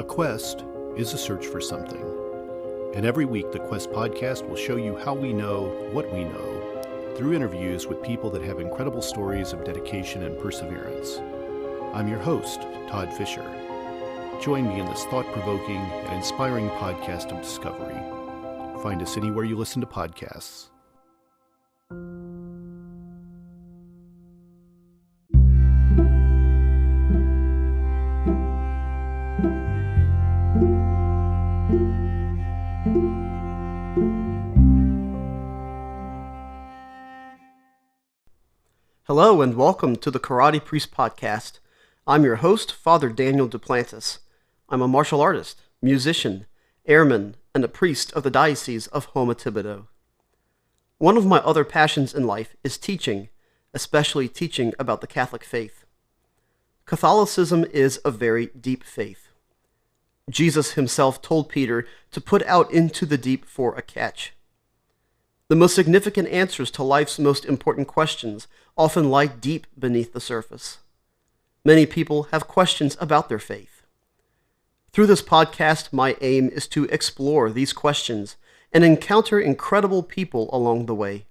A quest is a search for something. And every week, the Quest podcast will show you how we know what we know through interviews with people that have incredible stories of dedication and perseverance. I'm your host, Todd Fisher. Join me in this thought-provoking and inspiring podcast of discovery. Find us anywhere you listen to podcasts. Hello and welcome to the Karate Priest Podcast. I'm your host, Father Daniel Duplantis. I'm a martial artist, musician, airman, and a priest of the Diocese of Houma Thibodeau. One of my other passions in life is teaching, especially teaching about the Catholic faith. Catholicism is a very deep faith. Jesus himself told Peter to put out into the deep for a catch. The most significant answers to life's most important questions often lie deep beneath the surface. Many people have questions about their faith. Through this podcast, my aim is to explore these questions and encounter incredible people along the way.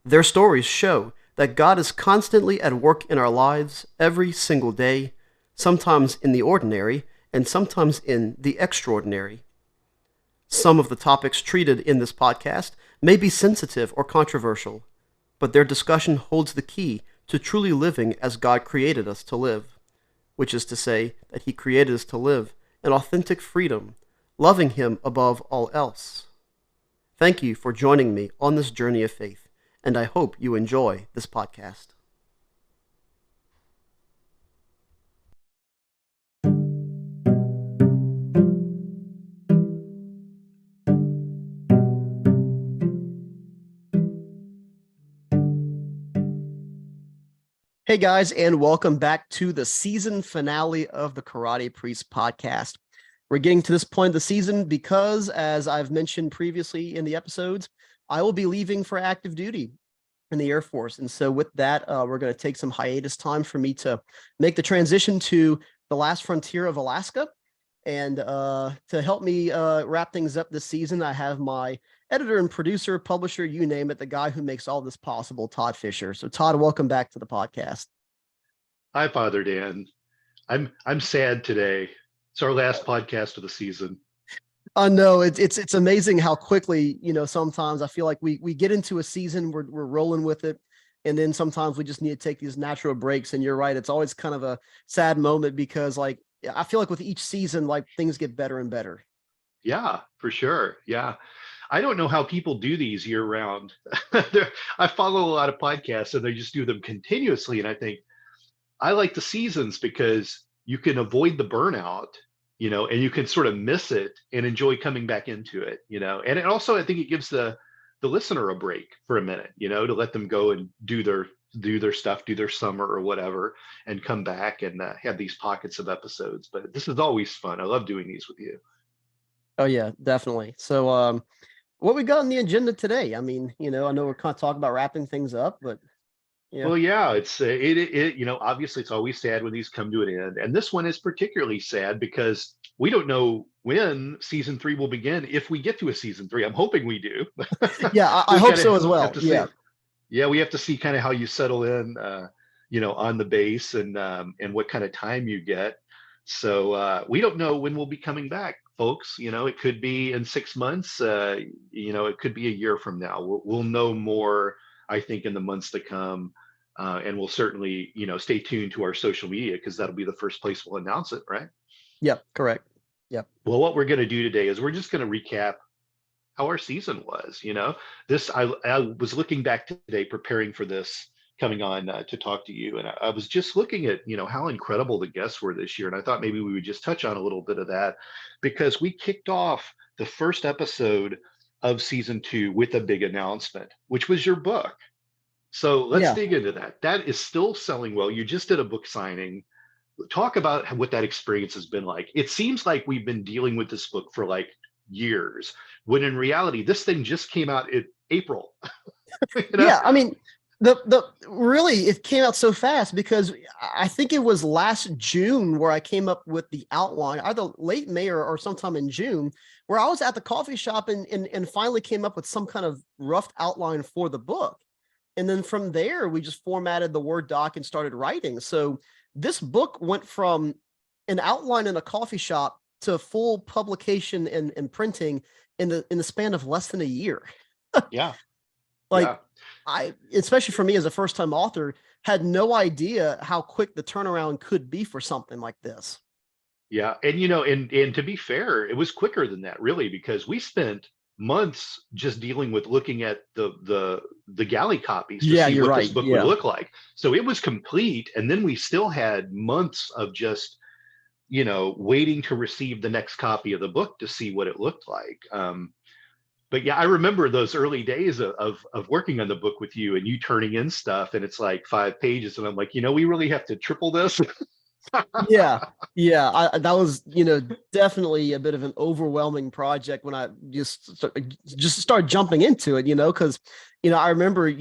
Their stories show that God is constantly at work in our lives every single day, sometimes in the ordinary and sometimes in the extraordinary. Some of the topics treated in this podcast may be sensitive or controversial, but their discussion holds the key to truly living as God created us to live, which is to say that He created us to live in authentic freedom, loving Him above all else. Thank you for joining me on this journey of faith, and I hope you enjoy this podcast. Hey guys, and welcome back to the season finale of the Karate Priest Podcast. We're getting to this point of the season because, as I've mentioned previously in the episodes, I will be leaving for active duty in the Air Force. And so with that, we're going to take some hiatus time for me to make the transition to the last frontier of Alaska. And to help me wrap things up this season, I have my editor and producer, publisher, you name it, the guy who makes all this possible, Todd Fisher. So Todd, welcome back to the podcast. Hi, Father Dan. I'm sad today. It's our last podcast of the season. No, it's amazing how quickly, sometimes I feel like we get into a season, we're rolling with it. And then sometimes we just need to take these natural breaks. And you're right. It's always kind of a sad moment because I feel like with each season, things get better and better. Yeah, for sure. Yeah. I don't know how people do these year round. I follow a lot of podcasts and they just do them continuously. And I think I like the seasons because you can avoid the burnout, and you can sort of miss it and enjoy coming back into it, and it also, I think it gives the listener a break for a minute, to let them go and do their stuff, do their summer or whatever, and come back and have these pockets of episodes. But this is always fun. I love doing these with you. Oh yeah, definitely. So, what we got on the agenda today? I mean, I know we're kind of talking about wrapping things up, but yeah. Well, yeah, it's obviously it's always sad when these come to an end, and this one is particularly sad because we don't know when season 3 will begin. If we get to a season 3, I'm hoping we do. Yeah, I hope so as well. Yeah, yeah, we have to see kind of how you settle in, on the base and what kind of time you get. So we don't know when we'll be coming back, folks. It could be in 6 months. It could be a year from now. We'll know more, I think, in the months to come. And we'll certainly, stay tuned to our social media because that'll be the first place we'll announce it, right? Yep, correct. Yep. Well, what we're going to do today is we're just going to recap how our season was. I was looking back today, preparing for this, coming on to talk to you, and I was just looking at, how incredible the guests were this year, and I thought maybe we would just touch on a little bit of that because we kicked off the first episode of season 2 with a big announcement, which was your book. So let's dig into that. That is still selling well. You just did a book signing. Talk about what that experience has been like. It seems like we've been dealing with this book for years, when in reality, this thing just came out in April. Yeah, I mean, The really it came out so fast because I think it was last June where I came up with the outline, either late May or sometime in June, where I was at the coffee shop and finally came up with some kind of rough outline for the book. And then from there, we just formatted the Word doc and started writing. So this book went from an outline in a coffee shop to full publication and printing in the span of less than a year. Yeah. Like Yeah. I, especially for me as a first time author, had no idea how quick the turnaround could be for something like this. Yeah. And, and to be fair, it was quicker than that, really, because we spent months just dealing with looking at the galley copies to Yeah, see you're what this right. book would Yeah. look like. So it was complete. And then we still had months of just, waiting to receive the next copy of the book to see what it looked like. But yeah, I remember those early days of working on the book with you and you turning in stuff and it's like 5 pages. And I'm like, we really have to triple this. Yeah. Yeah. That was, definitely a bit of an overwhelming project when I just started jumping into it, because, I remember,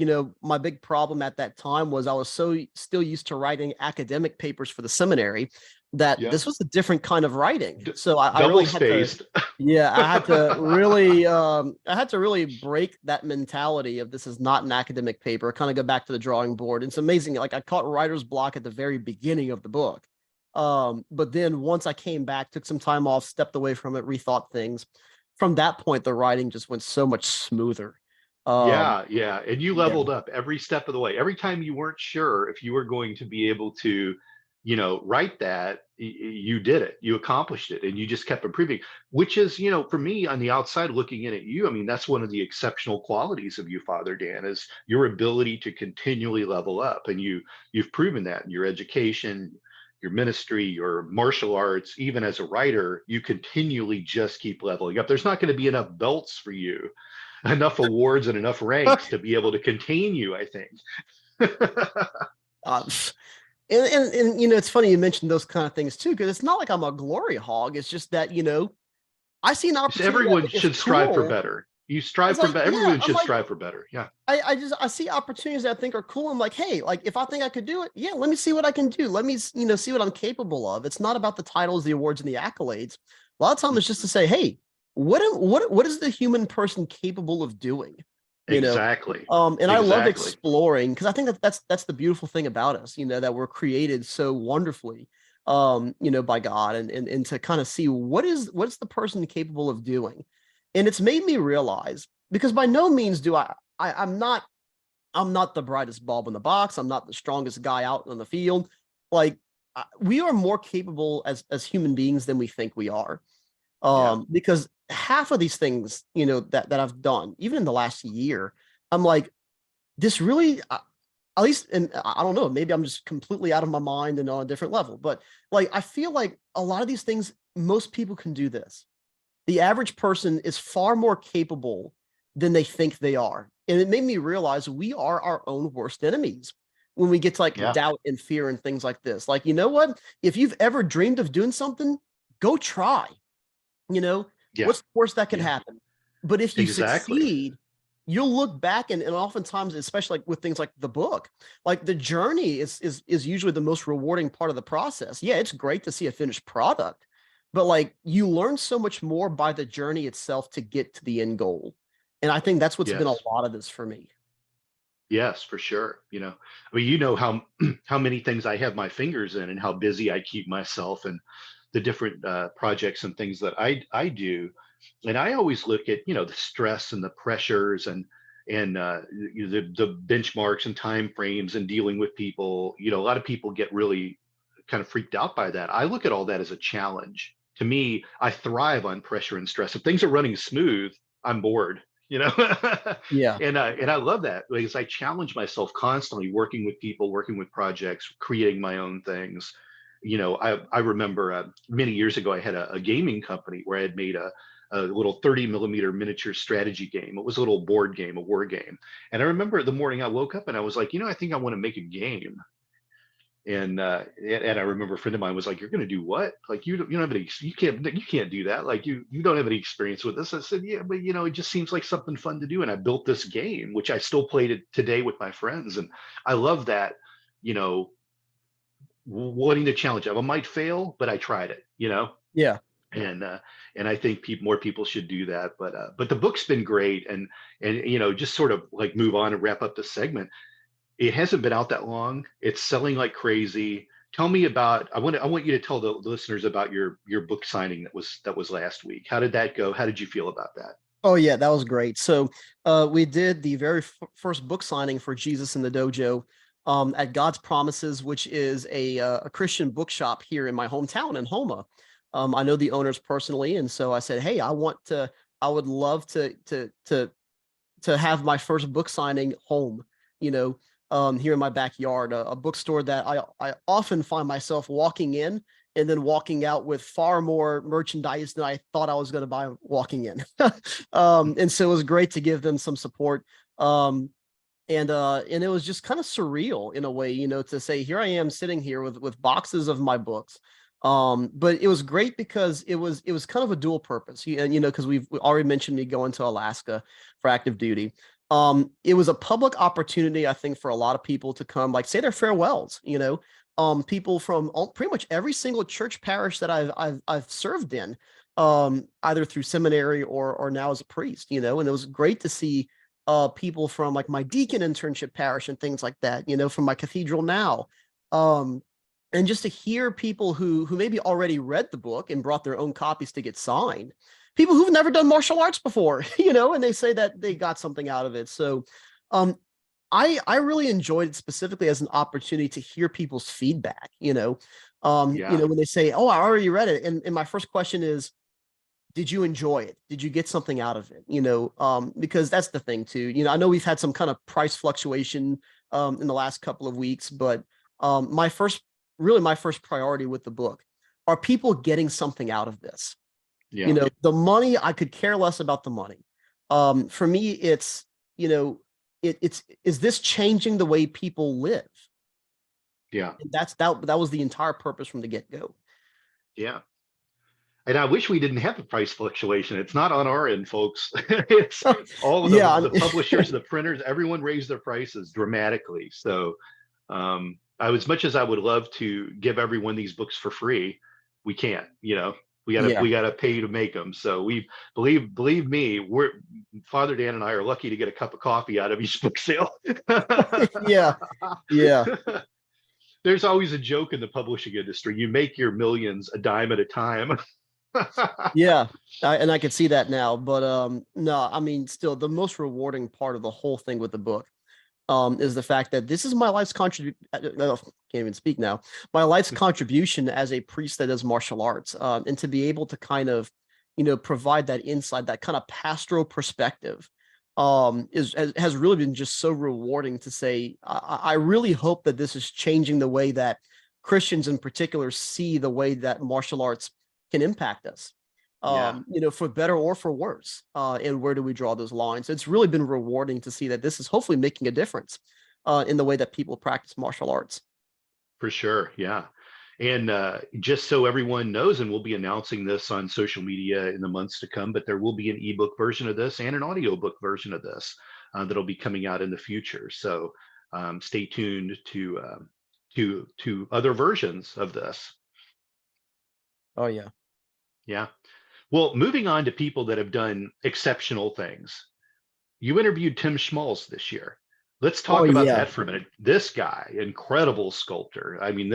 my big problem at that time was I was so still used to writing academic papers for the seminary that Yeah. this was a different kind of writing. So I Double really had to, spaced. yeah, I had to really break that mentality of this is not an academic paper, kind of go back to the drawing board. It's amazing. Like I caught writer's block at the very beginning of the book. But then once I came back, took some time off, stepped away from it, rethought things. From that point, the writing just went so much smoother. Um, Yeah, yeah. And you yeah, leveled up every step of the way. Every time you weren't sure if you were going to be able to, write that, you did it. You accomplished it and you just kept improving, which is, for me on the outside looking in at you, I mean, that's one of the exceptional qualities of you, Father Dan, is your ability to continually level up. And you've proven that in your education, your ministry, your martial arts, even as a writer, you continually just keep leveling up. There's not going to be enough belts for you, enough awards and enough ranks to be able to contain you, I think. uh, and it's funny you mentioned those kind of things too, because it's not like I'm a glory hog. It's just that I see an So opportunity I everyone think is should strive for cool. better. You strive It's for like, better. yeah, Everyone I'm should like, strive for better. Yeah. I see opportunities that I think are cool. I'm like, hey, like if I think I could do it, yeah, let me see what I can do. Let me, see what I'm capable of. It's not about the titles, the awards, and the accolades. A lot of times it's just to say, hey, what is the human person capable of doing? You know, Exactly. and I love Exactly. exploring because I think that's the beautiful thing about us. That we're created so wonderfully, by God, and to kind of see what's the person capable of doing, and it's made me realize because by no means do I'm not the brightest bulb in the box. I'm not the strongest guy out on the field. Like we are more capable as human beings than we think we are. Yeah. Because half of these things, that I've done, even in the last year, I'm like, this really, at least, and I don't know, maybe I'm just completely out of my mind and on a different level, but like I feel like a lot of these things, most people can do this. The average person is far more capable than they think they are. And it made me realize we are our own worst enemies when we get to like Yeah. doubt and fear and things like this. Like, you know what? If you've ever dreamed of doing something, go try. Yeah. What's the worst that can Yeah. happen? But if you Exactly. succeed, you'll look back and oftentimes, especially like with things like the book, like the journey is usually the most rewarding part of the process. Yeah, it's great to see a finished product, but like you learn so much more by the journey itself to get to the end goal. And I think that's what's been a Yes. lot of this for me. Yes, for sure. I mean, how how many things I have my fingers in and how busy I keep myself and the different projects and things that I do. And I always look at, the stress and the pressures and the benchmarks and time frames and dealing with people. A lot of people get really kind of freaked out by that. I look at all that as a challenge. To me, I thrive on pressure and stress. If things are running smooth, I'm bored. You know, Yeah. and I love that because I challenge myself constantly working with people, working with projects, creating my own things. I remember many years ago I had a gaming company where I had made a little 30 millimeter miniature strategy game. It was a little board game, a war game. And I remember the morning I woke up and I was like, I think I want to make a game. And I remember a friend of mine was like, "You're going to do what? Like you don't have any, you can't do that. Like you don't have any experience with this." I said, "Yeah, but it just seems like something fun to do." And I built this game, which I still played it today with my friends, and I love that. You know, wanting to challenge. I might fail, but I tried it. Yeah. And I think more people should do that. But the book's been great, and just sort of like move on and wrap up the segment. It hasn't been out that long. It's selling like crazy. Tell me about. I want you to tell the listeners about your book signing that was last week. How did that go? How did you feel about that? Oh yeah, that was great. So we did the very first book signing for Jesus in the Dojo at God's Promises, which is a Christian bookshop here in my hometown in Homa. I know the owners personally, and so I said, "Hey, I would love to have my first book signing home, here in my backyard, a bookstore that I often find myself walking in and then walking out with far more merchandise than I thought I was going to buy walking in." And so it was great to give them some support. And it was just kind of surreal in a way, to say, here I am sitting here with boxes of my books. But it was great because it was kind of a dual purpose. And because we already mentioned me going to Alaska for active duty. It was a public opportunity, I think, for a lot of people to come, like, say their farewells. People from pretty much every single church parish that I've served in, either through seminary or now as a priest. And it was great to see people from, like, my deacon internship parish and things like that. From my cathedral now. And just to hear people who maybe already read the book and brought their own copies to get signed, people who've never done martial arts before, and they say that they got something out of it. So um, I really enjoyed it specifically as an opportunity to hear people's feedback, Yeah, when they say, "Oh, I already read it." And my first question is, did you enjoy it? Did you get something out of it? Because that's the thing too. I know we've had some kind of price fluctuation in the last couple of weeks, but my first priority with the book, are people getting something out of this? yeah, The money, I could care less about the money. For me, it's, it's is this changing the way people live? yeah, And that was the entire purpose from the get-go. yeah. And I wish we didn't have the price fluctuation. It's not on our end, folks. It's all of Yeah. the publishers, the printers, everyone raised their prices dramatically. So as much as I would love to give everyone these books for free, we can't. We gotta Yeah. we gotta pay to make them. So we believe me, Father Dan and I are lucky to get a cup of coffee out of each book sale. Yeah. Yeah. There's always a joke in the publishing industry. You make your millions a dime at a time. Yeah. And I can see that now. But no, I mean, still, the most rewarding part of the whole thing with the book is the fact that this is my life's contribution. Can't even speak now. My life's contribution as a priest that does martial arts, and to be able to kind of, provide that insight, that kind of pastoral perspective, has really been just so rewarding to say. I really hope that this is changing the way that Christians in particular see the way that martial arts can impact us, Yeah, for better or for worse. And where do we draw those lines? It's really been rewarding to see that this is hopefully making a difference in the way that people practice martial arts. for sure. Yeah. And just so everyone knows, and we'll be announcing this on social media in the months to come, but there will be an ebook version of this and an audiobook version of this that'll be coming out in the future. So stay tuned to other versions of this. Oh yeah. Yeah. Well, moving on to people that have done exceptional things. You interviewed Tim Schmalz this year. Let's Oh talk about yeah. that for a minute. This guy, incredible sculptor. I mean,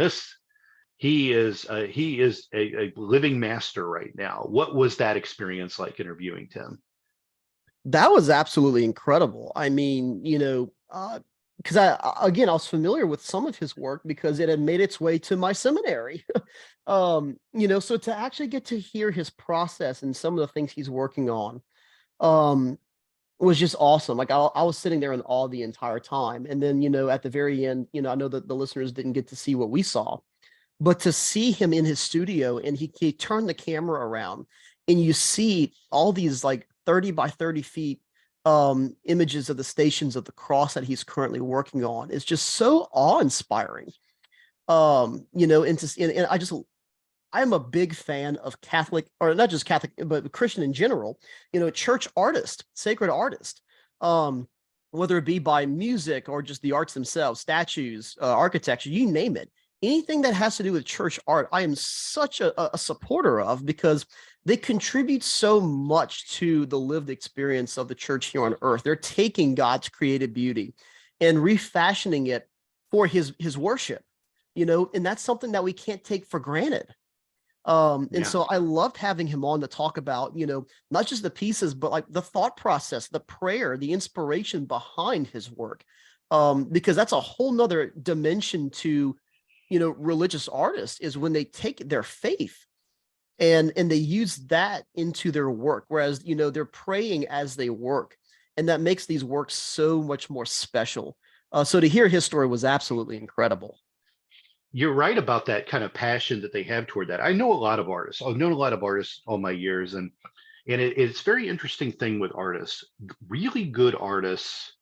he is a living master right now. What was that experience like interviewing Tim? That was absolutely incredible. I mean, because I was familiar with some of his work because it had made its way to my seminary. So to actually get to hear his process and some of the things he's working on, um, was just awesome. Like I was sitting there in awe the entire time. And then, at the very end, I know that the listeners didn't get to see what we saw, but to see him in his studio and he turned the camera around and you see all these like 30 by 30 feet images of the Stations of the Cross that he's currently working on. Is just so awe-inspiring. And I'm a big fan of Catholic, or not just Catholic, but Christian in general, church artist, sacred artist, whether it be by music or just the arts themselves, statues, architecture, you name it. Anything that has to do with church art, I am such a supporter of, because they contribute so much to the lived experience of the church here on earth. They're taking God's created beauty and refashioning it for his worship, and that's something that we can't take for granted. And so I loved having him on to talk about, not just the pieces, but like the thought process, the prayer, the inspiration behind his work. Because that's a whole nother dimension to, religious artists, is when they take their faith and they use that into their work, whereas, they're praying as they work. And that makes these works so much more special. So to hear his story was absolutely incredible. You're right about that kind of passion that they have toward that. I know a lot of artists. I've known a lot of artists all my years, and it's very interesting thing with artists. Really good artists,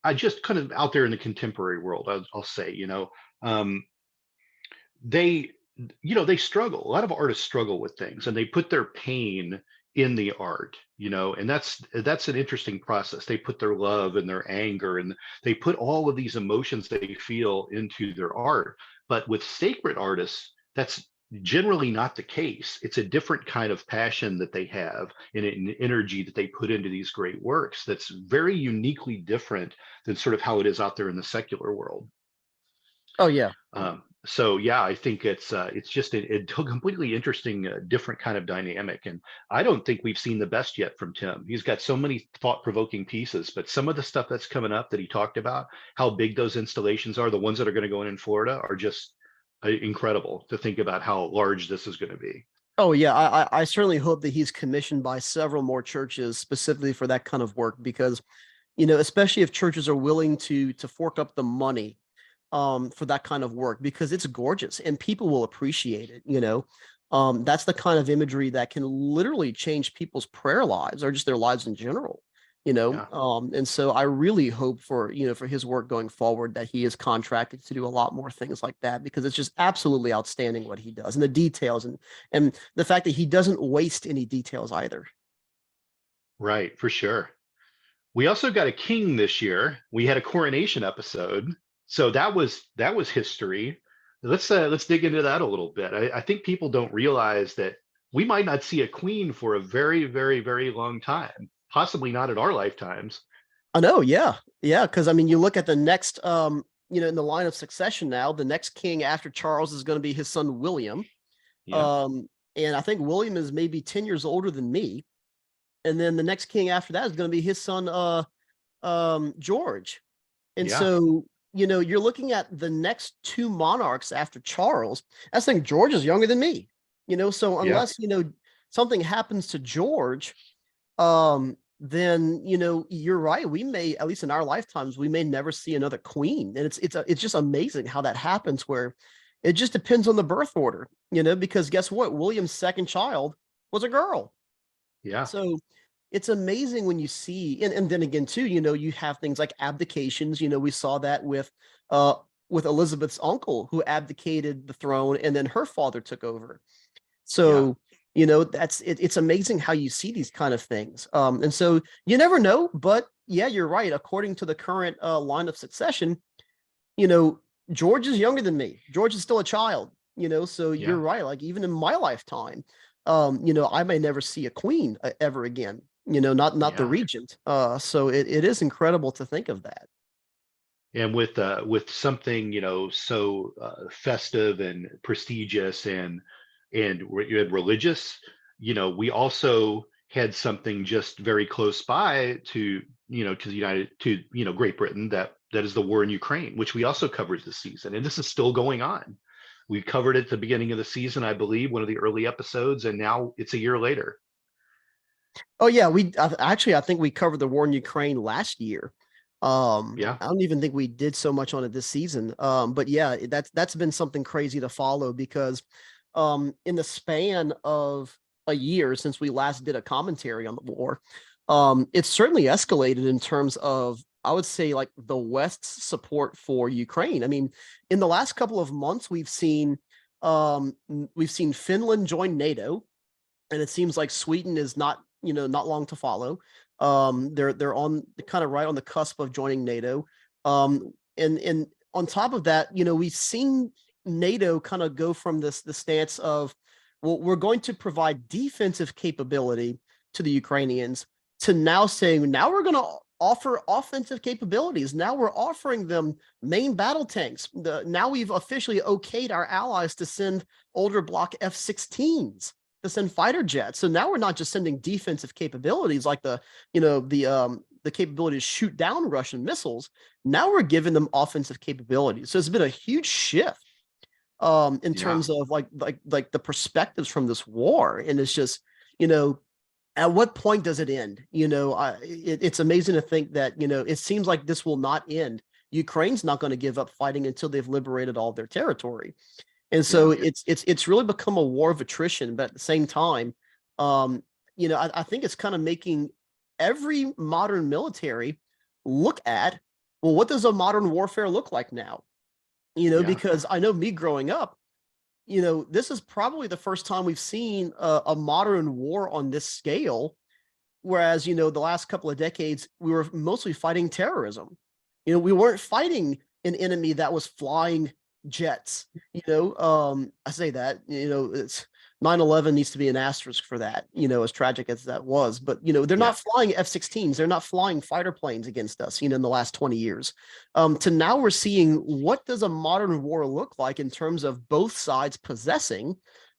I just kind of out there in the contemporary world, I'll say, they they struggle. A lot of artists struggle with things, and they put their pain in the art, and that's an interesting process. They put their love and their anger, and they put all of these emotions they feel into their art. But with sacred artists, that's generally not the case. It's a different kind of passion that they have, and an energy that they put into these great works that's very uniquely different than sort of how it is out there in the secular world. Oh yeah. So yeah, I think it's just a completely interesting, different kind of dynamic, and I don't think we've seen the best yet from Tim. He's got so many thought-provoking pieces, but some of the stuff that's coming up that he talked about, how big those installations are, the ones that are going to go in Florida, are just incredible to think about how large this is going to be. Oh yeah, I certainly hope that he's commissioned by several more churches specifically for that kind of work, because especially if churches are willing to fork up the money for that kind of work, because it's gorgeous and people will appreciate it. That's the kind of imagery that can literally change people's prayer lives, or just their lives in general. Yeah. And so I really hope for for his work going forward that he is contracted to do a lot more things like that, because it's just absolutely outstanding what he does, and the details, and the fact that he doesn't waste any details either. Right, for sure. We also got a king this year. We had a coronation episode, so that was history. Let's dig into that a little bit. I think people don't realize that we might not see a queen for a very, very, very long time, possibly not in our lifetimes. I know, yeah, yeah, because I mean, you look at the next, in the line of succession now, the next king after Charles is going to be his son William. Yeah. And I think William is maybe 10 years older than me, and then the next king after that is going to be his son George. And Yeah. so, you're looking at the next two monarchs after Charles. I think George is younger than me, so Yeah. unless, something happens to George, then, you're right. We may, at least in our lifetimes, we may never see another queen. And it's just amazing how that happens, where it just depends on the birth order, because guess what? William's second child was a girl. Yeah. So it's amazing when you see, and then again too, you have things like abdications. We saw that with Elizabeth's uncle, who abdicated the throne, and then her father took over. So it's amazing how you see these kind of things. And so you never know, but yeah, you're right. According to the current line of succession, George is younger than me. George is still a child. So you're right. Like, even in my lifetime, I may never see a queen ever again. Not the regent. So it is incredible to think of that. And with something so festive and prestigious and you had religious, we also had something just very close by to Great Britain, that is the war in Ukraine, which we also covered this season, and this is still going on. We covered it at the beginning of the season, I believe, one of the early episodes, and now it's a year later. Oh yeah, I think we covered the war in Ukraine last year. I don't even think we did so much on it this season. But yeah, that's been something crazy to follow, because in the span of a year since we last did a commentary on the war, it's certainly escalated in terms of I would say, like the West's support for Ukraine. I mean, in the last couple of months, we've seen Finland join NATO, and it seems like Sweden is not long to follow. They're on kind of right on the cusp of joining NATO. And on top of that, we've seen NATO kind of go from the stance of, well, we're going to provide defensive capability to the Ukrainians, to now saying, now we're going to offer offensive capabilities. Now we're offering them main battle tanks. Now we've officially okayed our allies to send older block F-16s, to send fighter jets. So now we're not just sending defensive capabilities like the capability to shoot down Russian missiles. Now we're giving them offensive capabilities. So it's been a huge shift in terms of like the perspectives from this war. And it's just, at what point does it end? It's amazing to think that, it seems like this will not end. Ukraine's not going to give up fighting until they've liberated all their territory. And so it's really become a war of attrition. But at the same time, I think it's kind of making every modern military look at, well, what does a modern warfare look like now? Because I know me growing up, this is probably the first time we've seen a modern war on this scale. Whereas, the last couple of decades, we were mostly fighting terrorism. We weren't fighting an enemy that was flying jets. I say that, it's 9/11 needs to be an asterisk for that, as tragic as that was. But, they're not flying F-16s. They're not flying fighter planes against us, in the last 20 years. To now we're seeing, what does a modern war look like in terms of both sides possessing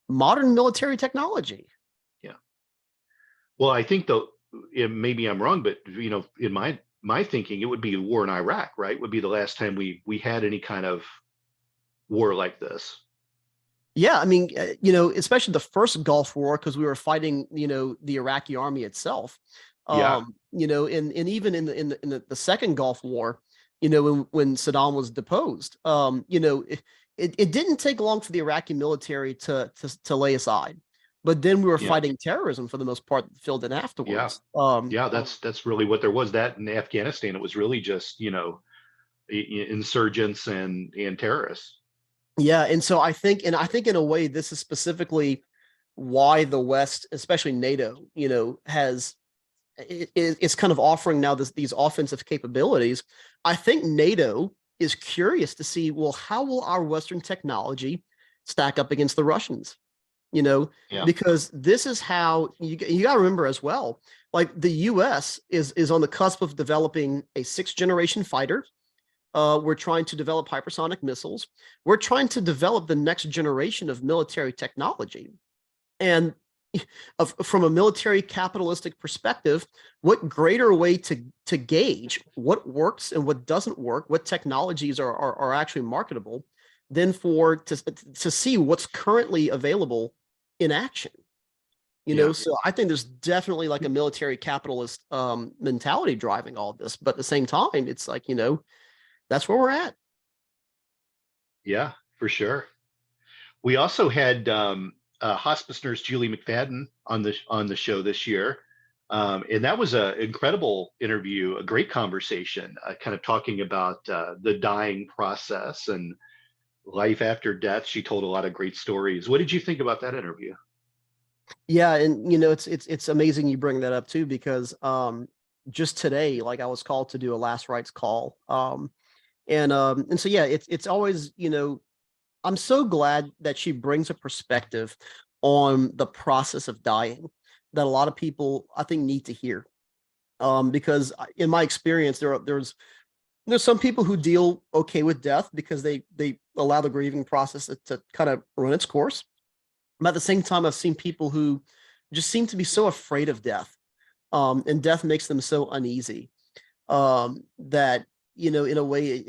modern military technology? Yeah. Well, I think, though, maybe I'm wrong, but, in my thinking, it would be the war in Iraq, right? Would be the last time we had any kind of war like this. Yeah, I mean, especially the first Gulf War, because we were fighting, the Iraqi army itself. And even in the second Gulf War, when Saddam was deposed, it didn't take long for the Iraqi military to lay aside. But then we were fighting terrorism for the most part, filled in afterwards. That's really what there was. That in Afghanistan, it was really just insurgents and terrorists. Yeah, and so I think in a way, this is specifically why the West, especially NATO, it's kind of offering now these offensive capabilities. I think NATO is curious to see, well, how will our Western technology stack up against the Russians? Because this is how you got to remember as well, like the US is on the cusp of developing a 6th generation fighter. We're trying to develop hypersonic missiles. We're trying to develop the next generation of military technology. And from a military capitalistic perspective, what greater way to gauge what works and what doesn't work, what technologies are actually marketable, than to see what's currently available in action. So I think there's definitely like a military capitalist mentality driving all of this. But at the same time, it's like, that's where we're at. Yeah, for sure. We also had hospice nurse Julie McFadden on the show this year, and that was an incredible interview, a great conversation, kind of talking about the dying process and life after death. She told a lot of great stories. What did you think about that interview? Yeah, and it's amazing you bring that up too, because just today, like, I was called to do a last rites call. And so, yeah, it's always, I'm so glad that she brings a perspective on the process of dying that a lot of people, I think, need to hear. Because in my experience, there's some people who deal okay with death because they allow the grieving process to kind of run its course. But at the same time, I've seen people who just seem to be so afraid of death, and death makes them so uneasy, that, in a way,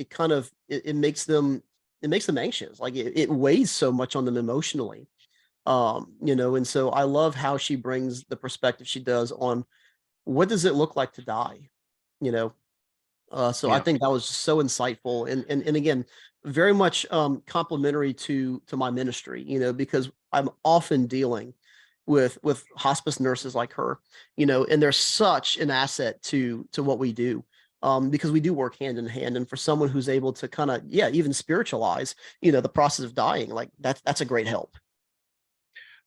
it makes them anxious. Like it weighs so much on them emotionally. And so I love how she brings the perspective she does on what does it look like to die. I think that was so insightful, and again, very much complimentary to my ministry, because I'm often dealing with hospice nurses like her, and they're such an asset to what we do. because we do work hand in hand. And for someone who's able to kind of, even spiritualize, the process of dying, like that's a great help.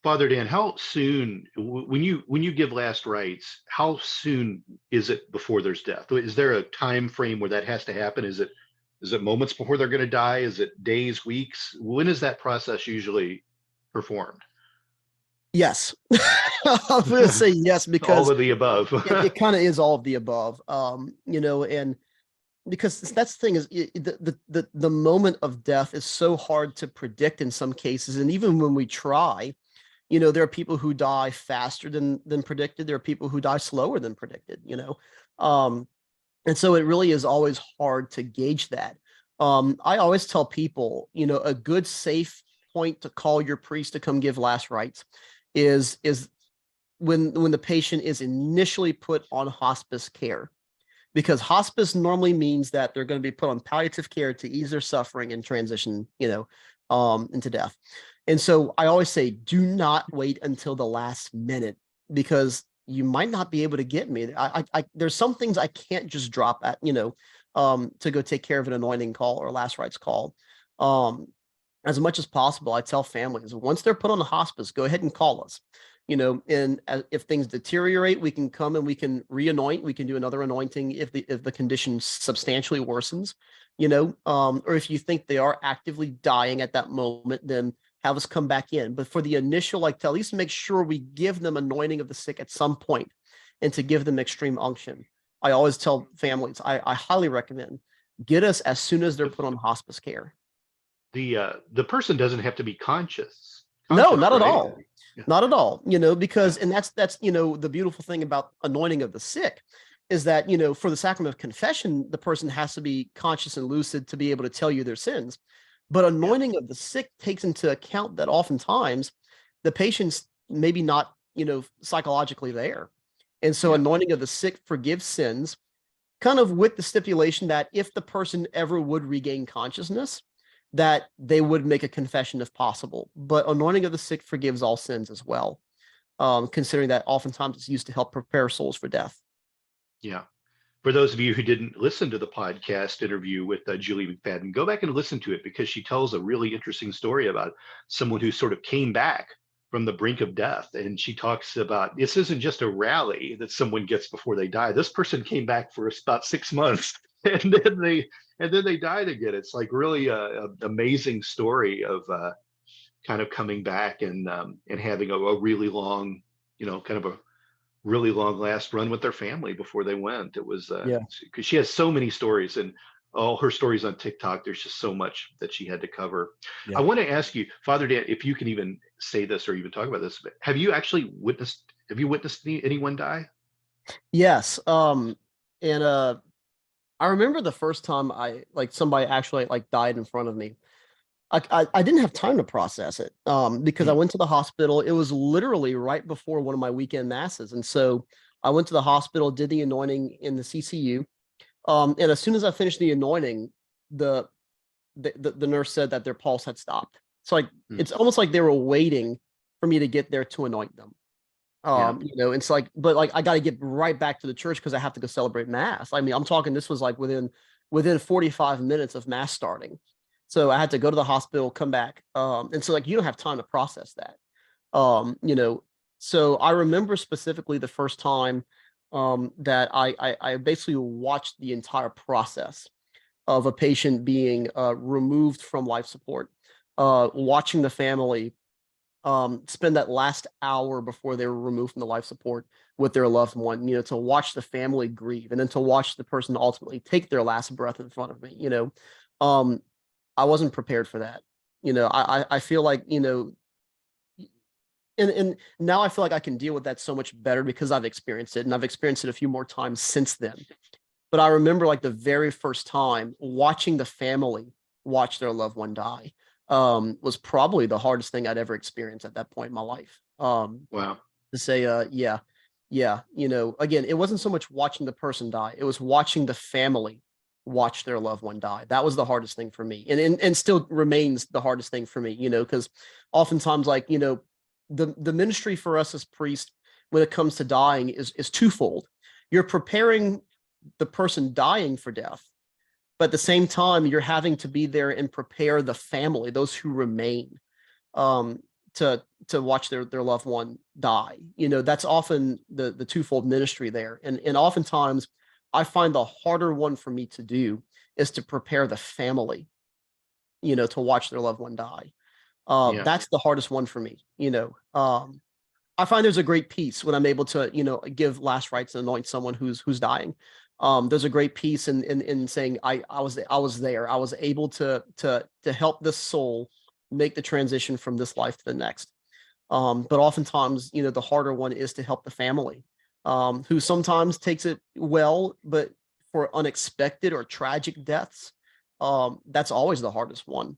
Father Dan, how soon, when you give last rites, how soon is it before there's death? Is there a time frame where that has to happen? Is it moments before they're going to die? Is it days, weeks? When is that process usually performed? Yes. I'm going to say yes, because all of the above. it kind of is all of the above. And because that's the thing is the moment of death is so hard to predict in some cases. And even when we try, there are people who die faster than predicted. There are people who die slower than predicted, and so it really is always hard to gauge that. I always tell people, a good safe point to call your priest to come give last rites is when the patient is initially put on hospice care, because hospice normally means that they're going to be put on palliative care to ease their suffering and transition, into death. And so I always say, do not wait until the last minute, because you might not be able to get me. There's some things I can't just drop at, to go take care of an anointing call or a last rites call. As much as possible, I tell families, once they're put on the hospice, go ahead and call us. And if things deteriorate, we can come and we can re-anoint. We can do another anointing if the condition substantially worsens, or if you think they are actively dying at that moment, then have us come back in. But for the initial, to at least make sure we give them anointing of the sick at some point, and to give them extreme unction. I always tell families, I highly recommend, get us as soon as they're put on hospice care. The person doesn't have to be conscious. No, not at right? all. Yeah. Not at all. Because, and that's the beautiful thing about anointing of the sick is that, for the sacrament of confession, the person has to be conscious and lucid to be able to tell you their sins. But anointing of the sick takes into account that oftentimes the patient's maybe not, psychologically there. And so anointing of the sick forgives sins, kind of with the stipulation that if the person ever would regain consciousness, that they would make a confession if possible. But anointing of the sick forgives all sins as well, considering that oftentimes it's used to help prepare souls for death. Yeah. For those of you who didn't listen to the podcast interview with Julie McFadden, go back and listen to it, because she tells a really interesting story about someone who sort of came back from the brink of death. And she talks about, this isn't just a rally that someone gets before they die. This person came back for about 6 months and then they died again. It's like really a amazing story of kind of coming back and having a really long, kind of a really long last run with their family before they went. It was because she has so many stories, and all her stories on TikTok, there's just so much that she had to cover. Yeah. I want to ask you, Father Dan, if you can even say this or even talk about this, but have you witnessed anyone die? Yes. And I remember the first time somebody actually died in front of me. I didn't have time to process it because I went to the hospital. It was literally right before one of my weekend masses. And so I went to the hospital, did the anointing in the CCU. And as soon as I finished the anointing, the nurse said that their pulse had stopped. So it's almost like they were waiting for me to get there to anoint them. It's but I got to get right back to the church because I have to go celebrate mass. I mean, I'm talking, this was within 45 minutes of mass starting. So I had to go to the hospital, come back. And so you don't have time to process that. So I remember specifically the first time that I basically watched the entire process of a patient being removed from life support, watching the family spend that last hour before they were removed from the life support with their loved one, to watch the family grieve, and then to watch the person ultimately take their last breath in front of me. I wasn't prepared for that. I feel like, and now I feel like I can deal with that so much better because I've experienced it, and I've experienced it a few more times since then. But I remember the very first time watching the family watch their loved one die was probably the hardest thing I'd ever experienced at that point in my life. Wow. To say, again, it wasn't so much watching the person die, it was watching the family watch their loved one die. That was the hardest thing for me, and still remains the hardest thing for me, because oftentimes the ministry for us as priests when it comes to dying is twofold. You're preparing the person dying for death, but at the same time, you're having to be there and prepare the family, those who remain, um, to watch their loved one die. That's often the twofold ministry there, and oftentimes I find the harder one for me to do is to prepare the family, to watch their loved one die. Yeah. That's the hardest one for me. I find there's a great peace when I'm able to, give last rites and anoint someone who's dying. There's a great peace in saying I was there. I was able to help this soul make the transition from this life to the next. But oftentimes, the harder one is to help the family, who sometimes takes it well, but for unexpected or tragic deaths, that's always the hardest one.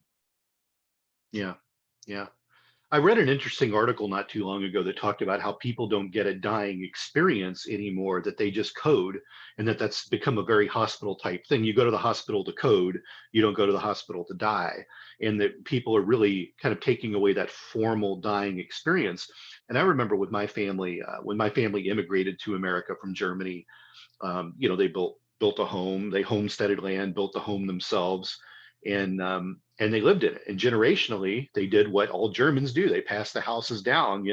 Yeah. Yeah. I read an interesting article not too long ago that talked about how people don't get a dying experience anymore, that they just code, and that's become a very hospital type thing. You go to the hospital to code, you don't go to the hospital to die. And that people are really kind of taking away that formal dying experience. And I remember with my family, when my family immigrated to America from Germany, they built a home, they homesteaded land, built the home themselves, and they lived in it. And generationally, they did what all Germans do: they passed the houses down,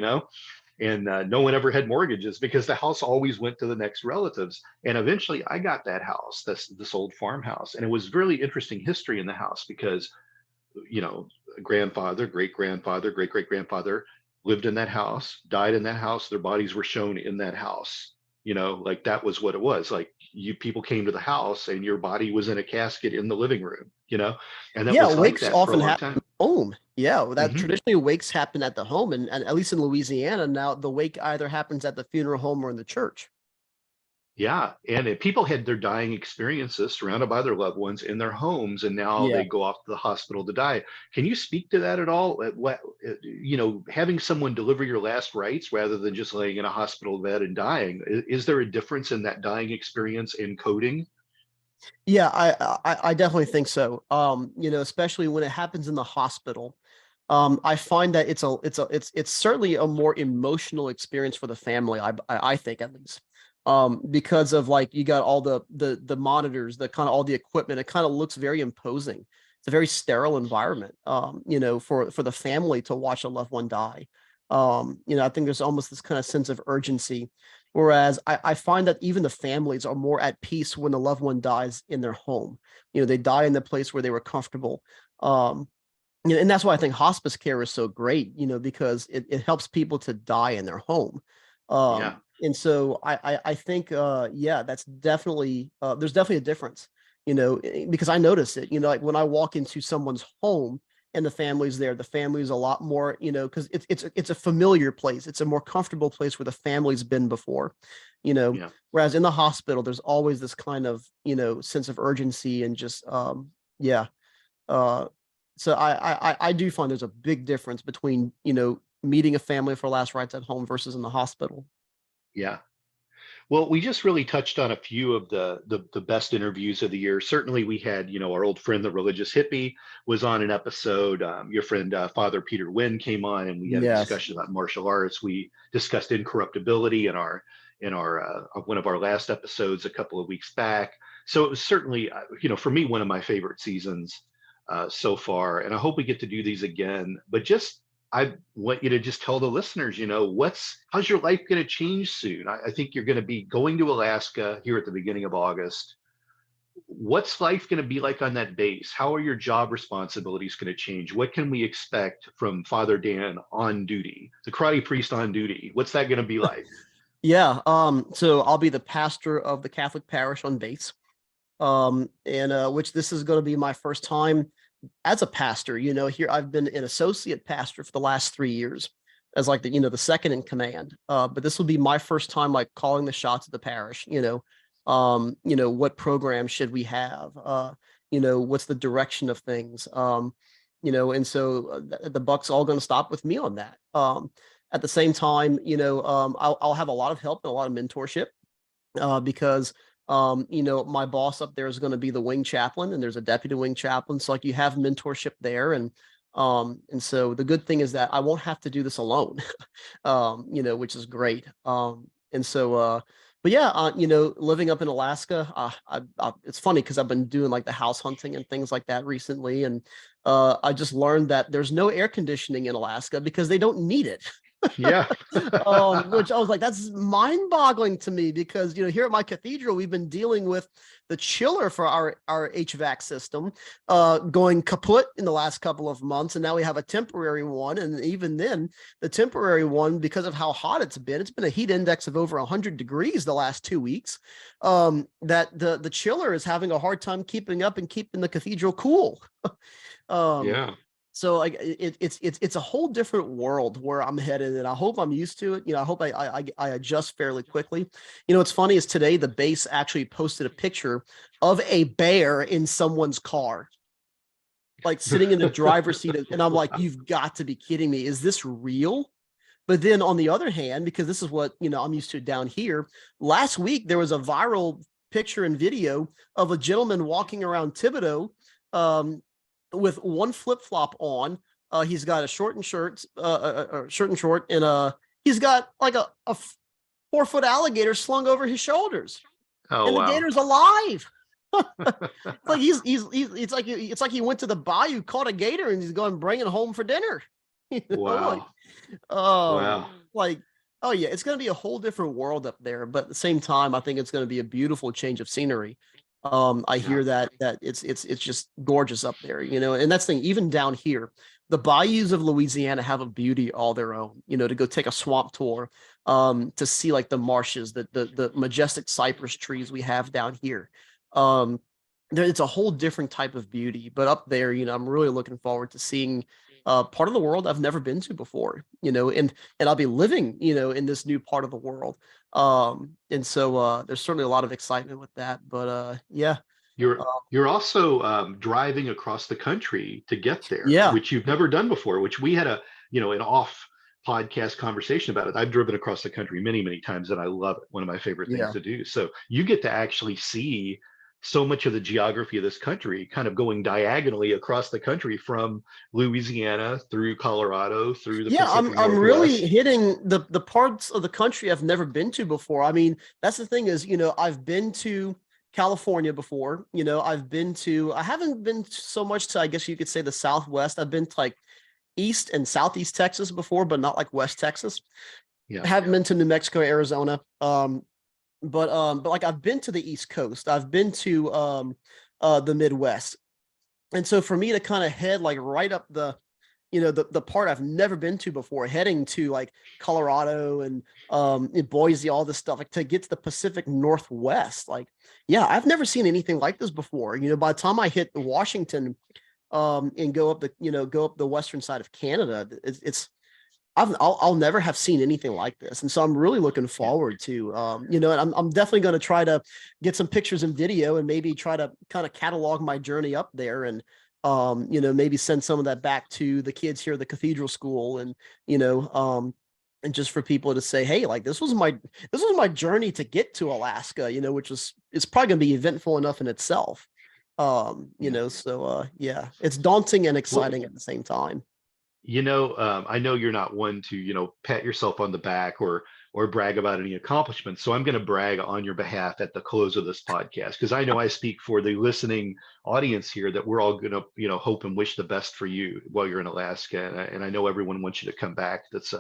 and no one ever had mortgages because the house always went to the next relatives. And eventually, I got that house, this old farmhouse, and it was really interesting history in the house because grandfather, great grandfather, great great grandfather lived in that house, died in that house. Their bodies were shown in that house. Like that was what it was. Like people came to the house and your body was in a casket in the living room, and that Yeah, was like wakes that for a often long happen time. at home. Yeah, that Hmm. traditionally wakes happen at the home, and at least in Louisiana now, the wake either happens at the funeral home or in the church. Yeah. And if people had their dying experiences surrounded by their loved ones in their homes, and now Yeah. they go off to the hospital to die. Can you speak to that at all? Having someone deliver your last rites rather than just laying in a hospital bed and dying, is there a difference in that dying experience in coding? Yeah, I definitely think so. Especially when it happens in the hospital. I find that it's certainly a more emotional experience for the family. I think, at least, because of, like, you got all the monitors, the kind of all the equipment. It kind of looks very imposing. It's a very sterile environment. For the family to watch a loved one die. I think there's almost this kind of sense of urgency. Whereas I find that even the families are more at peace when the loved one dies in their home. They die in the place where they were comfortable. Um, and that's why I think hospice care is so great, because it helps people to die in their home. Yeah. And so I think, yeah, that's definitely, there's definitely a difference, because I notice it, like when I walk into someone's home and the family's there, the family's a lot more, because it's a familiar place. It's a more comfortable place where the family's been before, Yeah. whereas in the hospital, there's always this kind of, sense of urgency and just, yeah. Uh, so I do find there's a big difference between, meeting a family for last rites at home versus in the hospital. Yeah. Well, we just really touched on a few of the best interviews of the year. Certainly, we had, our old friend, the religious hippie, was on an episode. Your friend, Father Peter Wynn, came on, and we had a Yes. discussion about martial arts. We discussed incorruptibility in our one of our last episodes a couple of weeks back. So it was certainly, for me, one of my favorite seasons so far. And I hope we get to do these again. But just I want you to just tell the listeners, how's your life going to change soon? I think you're going to be going to Alaska here at the beginning of August. What's life going to be like on that base? How are your job responsibilities going to change? What can we expect from Father Dan on duty, the karate priest on duty? What's that going to be like? Yeah. So I'll be the pastor of the Catholic parish on base. And which this is going to be my first time as a pastor. Here I've been an associate pastor for the last 3 years as, like, the second in command. But this will be my first time, like, calling the shots of the parish. What program should we have? What's the direction of things? And so the buck's all going to stop with me on that. At the same time, I'll have a lot of help and a lot of mentorship, because my boss up there is going to be the wing chaplain, and there's a deputy wing chaplain. So, like, you have mentorship there, and so the good thing is that I won't have to do this alone, which is great. And so But yeah, living up in Alaska, it's funny because I've been doing like the house hunting and things like that recently, and I just learned that there's no air conditioning in Alaska because they don't need it. Yeah. Which I was like, that's mind-boggling to me because here at my cathedral, we've been dealing with the chiller for our HVAC system going kaput in the last couple of months, and now we have a temporary one. And even then, the temporary one, because of how hot it's been a heat index of over 100 degrees the last 2 weeks. That the chiller is having a hard time keeping up and keeping the cathedral cool. Yeah. So like it's a whole different world where I'm headed, and I hope I'm used to it. I hope I adjust fairly quickly. What's funny is today the base actually posted a picture of a bear in someone's car, like sitting in the driver's seat, and I'm like, you've got to be kidding me. Is this real? But then on the other hand, because this is what I'm used to down here, last week there was a viral picture and video of a gentleman walking around Thibodeau, with one flip-flop on. He's got a shirt and short, and he's got like a 4-foot alligator slung over his shoulders. Oh, and the wow. gator's alive. It's like he went to the bayou, caught a gator, and he's going to bring it home for dinner. Wow. Wow. Wow. Oh yeah, it's going to be a whole different world up there. But at the same time, I think it's going to be a beautiful change of scenery. I hear that it's just gorgeous up there, and that's the thing. Even down here, the bayous of Louisiana have a beauty all their own. To go take a swamp tour, to see like the marshes, the majestic cypress trees we have down here. It's a whole different type of beauty. But up there, I'm really looking forward to seeing part of the world I've never been to before. And I'll be living, in this new part of the world. And so there's certainly a lot of excitement with that. But yeah. You're also driving across the country to get there, Yeah. which you've never done before, which we had an off podcast conversation about it. I've driven across the country many, many times, and I love it. One of my favorite things to do. So you get to actually see so much of the geography of this country kind of going diagonally across the country from Louisiana through Colorado through the Pacific I'm Northwest. really hitting the parts of the country I've never been to before. I mean, that's the thing is, I've been to California before. I haven't been so much to, I guess you could say, the Southwest. I've been to like East and Southeast Texas before, but not like West Texas. I haven't been to New Mexico, Arizona. But like I've been to the East Coast. I've been to the Midwest. And so for me to kind of head like right up the part I've never been to before, heading to like Colorado and in Boise, all this stuff, like to get to the Pacific Northwest, like, yeah, I've never seen anything like this before. By the time I hit Washington and go up the western side of Canada, I'll never have seen anything like this. And so I'm really looking forward to, and I'm definitely going to try to get some pictures and video and maybe try to kind of catalog my journey up there and, maybe send some of that back to the kids here at the cathedral school and, and just for people to say, hey, like this was my journey to get to Alaska, which it's probably going to be eventful enough in itself. So yeah, it's daunting and exciting at the same time. I know you're not one to, pat yourself on the back or brag about any accomplishments. So I'm going to brag on your behalf at the close of this podcast, because I know I speak for the listening audience here that we're all going to, hope and wish the best for you while you're in Alaska. And I know everyone wants you to come back that's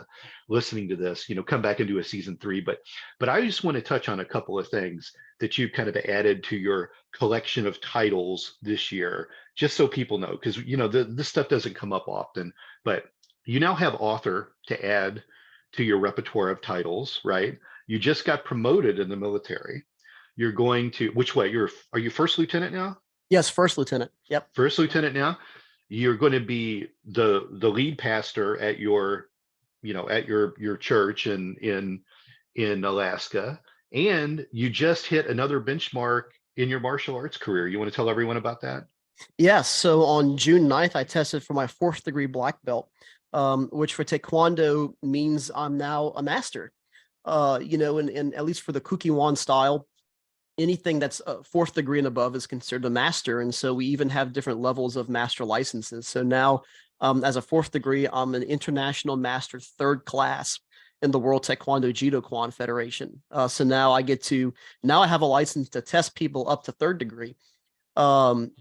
listening to this, come back and do a season 3. But I just want to touch on a couple of things that you kind of added to your collection of titles this year, just so people know, because, this stuff doesn't come up often, but you now have author to add to your repertoire of titles, right? You just got promoted in the military. You're going to, which way? Are you first lieutenant now? Yes, first lieutenant. Yep. First lieutenant now. You're going to be the lead pastor at your church in Alaska, and you just hit another benchmark in your martial arts career. You want to tell everyone about that? Yes. So on June 9th, I tested for my 4th degree black belt, which for Taekwondo means I'm now a master. And at least for the Kukiwan style, anything that's 4th degree and above is considered a master. And so we even have different levels of master licenses. So now, as a 4th degree, I'm an international master 3rd class. in the World Taekwondo Judo Kwan Federation. So now I have a license to test people up to third degree. It's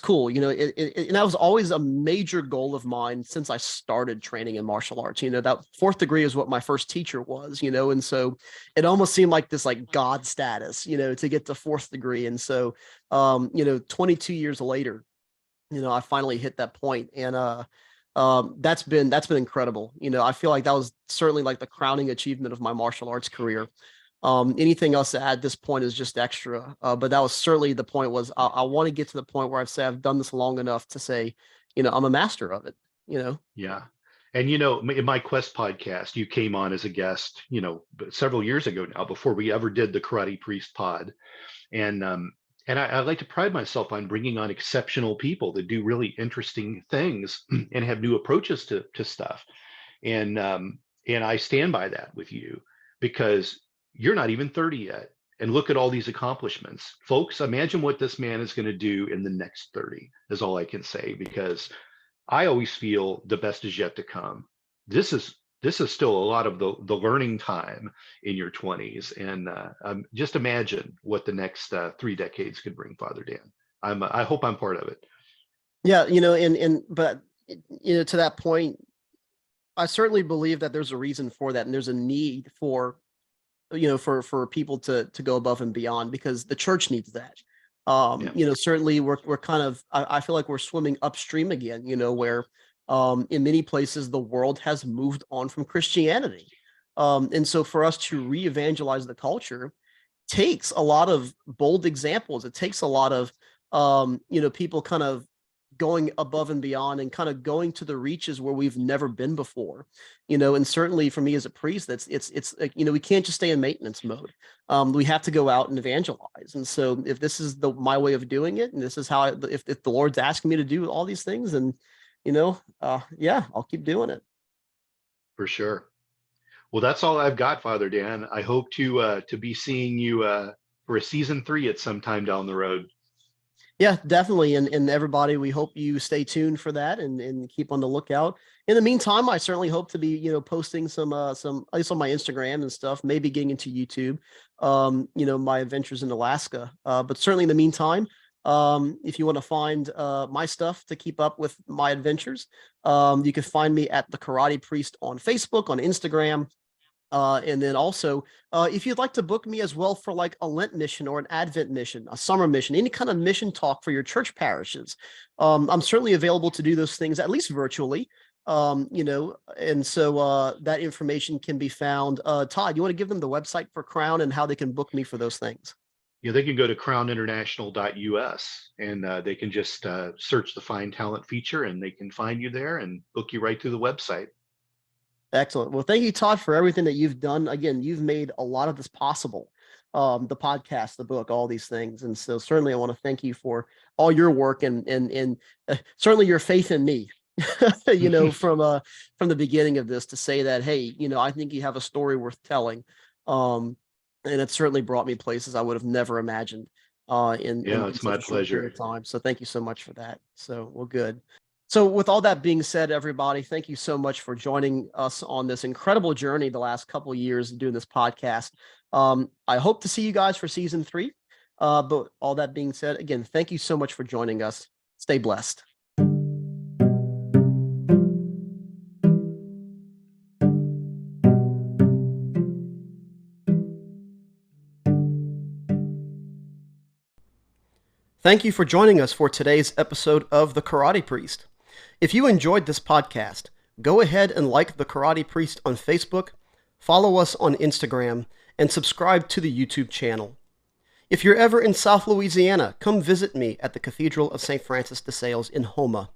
cool, and that was always a major goal of mine since I started training in martial arts. That fourth degree is what my first teacher was, and so it almost seemed like this like God status, to get to fourth degree. And so 22 years later, I finally hit that point, and that's been incredible. I feel like that was certainly like the crowning achievement of my martial arts career. Anything else at this point is just extra. But that was certainly the point. Was I want to get to the point where I've done this long enough to say, I'm a master of it. Yeah. And in my Quest podcast, you came on as a guest, several years ago now, before we ever did the Karate Priest pod. And I like to pride myself on bringing on exceptional people that do really interesting things and have new approaches to stuff. And I stand by that with you, because you're not even 30 yet. And look at all these accomplishments. Folks, imagine what this man is going to do in the next 30, is all I can say, because I always feel the best is yet to come. This is still a lot of the learning time in your 20s. And just imagine what the next 3 decades could bring, Father Dan. I hope I'm part of it. Yeah, but to that point, I certainly believe that there's a reason for that, and there's a need for people to go above and beyond, because the church needs that. Certainly we're kind of, I feel like we're swimming upstream again, where in many places the world has moved on from Christianity. And so for us to re-evangelize the culture takes a lot of bold examples. It takes a lot of people kind of going above and beyond and kind of going to the reaches where we've never been before. And certainly for me as a priest, it's we can't just stay in maintenance mode. We have to go out and evangelize. And so if this is my way of doing it, and this is how if the Lord's asking me to do all these things, and yeah, I'll keep doing it. For sure. Well, that's all I've got, Father Dan. I hope to be seeing you for a season 3 at some time down the road. Yeah, definitely. And everybody, we hope you stay tuned for that and keep on the lookout. In the meantime, I certainly hope to be, posting some at least on my Instagram and stuff, maybe getting into YouTube, my adventures in Alaska. But certainly in the meantime, if you want to find my stuff to keep up with my adventures, you can find me at the Karate Priest on Facebook, on Instagram. And then also, if you'd like to book me as well for like a Lent mission or an Advent mission, a summer mission, any kind of mission talk for your church parishes, I'm certainly available to do those things, at least virtually. And so that information can be found. Todd, you want to give them the website for Crown and how they can book me for those things? Yeah, they can go to crowninternational.us, and they can just search the Find Talent feature, and they can find you there and book you right through the website. Excellent. Well, thank you, Todd, for everything that you've done. Again, you've made a lot of this possible. The podcast, the book, all these things. And so certainly I want to thank you for all your work and certainly your faith in me, from the beginning of this, to say that, hey, I think you have a story worth telling. And it certainly brought me places I would have never imagined It's my pleasure. Time. So thank you so much for that. So, well, good. So with all that being said, everybody, thank you so much for joining us on this incredible journey the last couple of years doing this podcast. I hope to see you guys for season 3. But all that being said, again, thank you so much for joining us. Stay blessed. Thank you for joining us for today's episode of The Karate Priest. If you enjoyed this podcast, go ahead and like The Karate Priest on Facebook, follow us on Instagram, and subscribe to the YouTube channel. If you're ever in South Louisiana, come visit me at the Cathedral of St. Francis de Sales in Houma.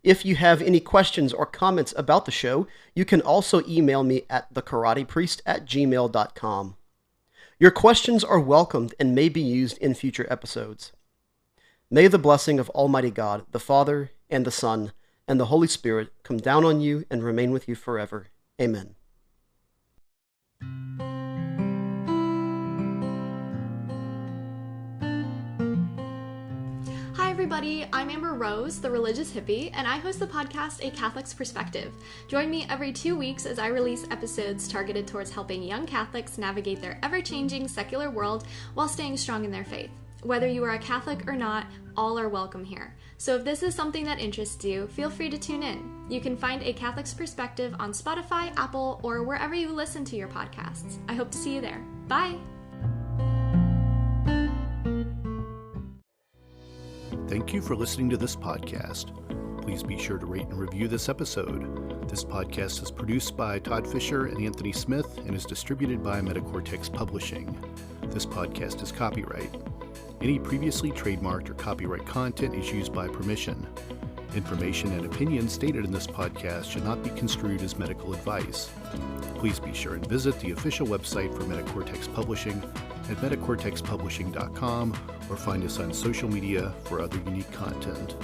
If you have any questions or comments about the show, you can also email me at thekaratepriest@gmail.com. Your questions are welcomed and may be used in future episodes. May the blessing of Almighty God, the Father, and the Son, and the Holy Spirit come down on you and remain with you forever. Amen. Hi everybody. everybody. I'm Amber Rose, the religious hippie, and I host the podcast A Catholic's Perspective. Join me every 2 weeks as I release episodes targeted towards helping young Catholics navigate their ever-changing secular world while staying strong in their faith. Whether you are a Catholic or not, all are welcome here. So if this is something that interests you, feel free to tune in. You can find A Catholic's Perspective on Spotify, Apple, or wherever you listen to your podcasts. I hope to see you there. Bye! Thank you for listening to this podcast. Please be sure to rate and review this episode. This podcast is produced by Todd Fisher and Anthony Smith and is distributed by Metacortex Publishing. This podcast is copyright. Any previously trademarked or copyright content is used by permission. Information and opinions stated in this podcast should not be construed as medical advice. Please be sure and visit the official website for Metacortex Publishing at metacortexpublishing.com or find us on social media for other unique content.